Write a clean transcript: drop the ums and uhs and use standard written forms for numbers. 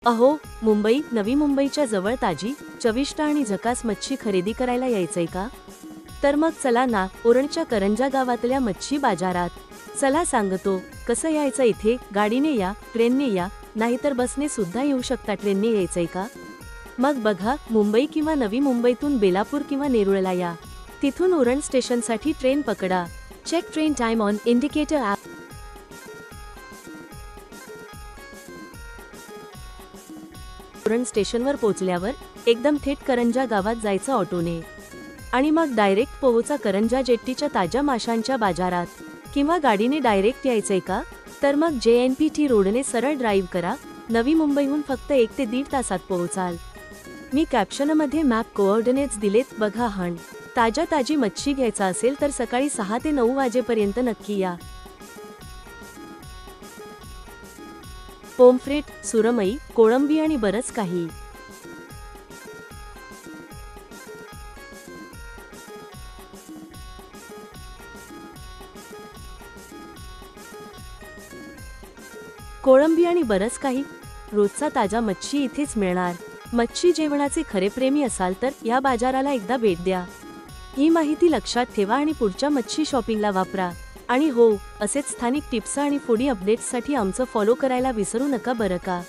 अहो, मुंबई, नवी मुंबईच्या जवळ ताजी, चविष्ट आणि झकास मच्छी खरेदी करायला यायचंय का? तर मग चला ना, उरणच्या करंजा गावातल्या मच्छी बाजारात. चला सांगतो, कसं यायचं इथे. गाडीने या, ट्रेनने या, नाहीतर बसने सुद्धा येऊ शकता. ट्रेनने यायचंय का? मग बघा, मुंबई किंवा नवी मुंबईतून बेलापूर किंवा नेरुळला या. तिथून उरण स्टेशनसाठी ट्रेन पकडा. Check train time on indicator app. Uran स्टेशनवर पोहोचल्यावर एकदम थेट करंजा गावात जायचं ऑटोने, आणि मग डायरेक्ट पोहोचा करंजा जेट्टीच्या ताज्या माशांच्या बाजारात. किंवा गाडीने डायरेक्ट यायचंय का? तर मग JNPT रोडने सरळ ड्राईव्ह करा. नवी मुंबईहून फक्त 1 ते 1.5 तासात पोहोचाल. मी कॅप्शनमध्ये मॅप कोऑर्डिनेट्स दिलेत बघा. ताजी मच्छी घ्यायचा असेल तर सकाळी 6 ते 9 वाजेपर्यंत नक्की या. पोमफ्रेट, सुरमई, कोळंबी आणि बरंच काही. कोळंबी आणि बरंच काही. रोजचा ताजा मच्छी इथेच मिळणार. मच्छी जेवणाचे खरे प्रेमी असाल तर या बाजाराला एकदा भेट द्या. ही माहिती लक्षात ठेवा आणि पुढच्या मच्छी शॉपिंगला वापरा. आणि हो, असेच स्थानिक टिप्स आणि फूडी अपडेट्ससाठी आमचं फॉलो करायला विसरू नका बरं का.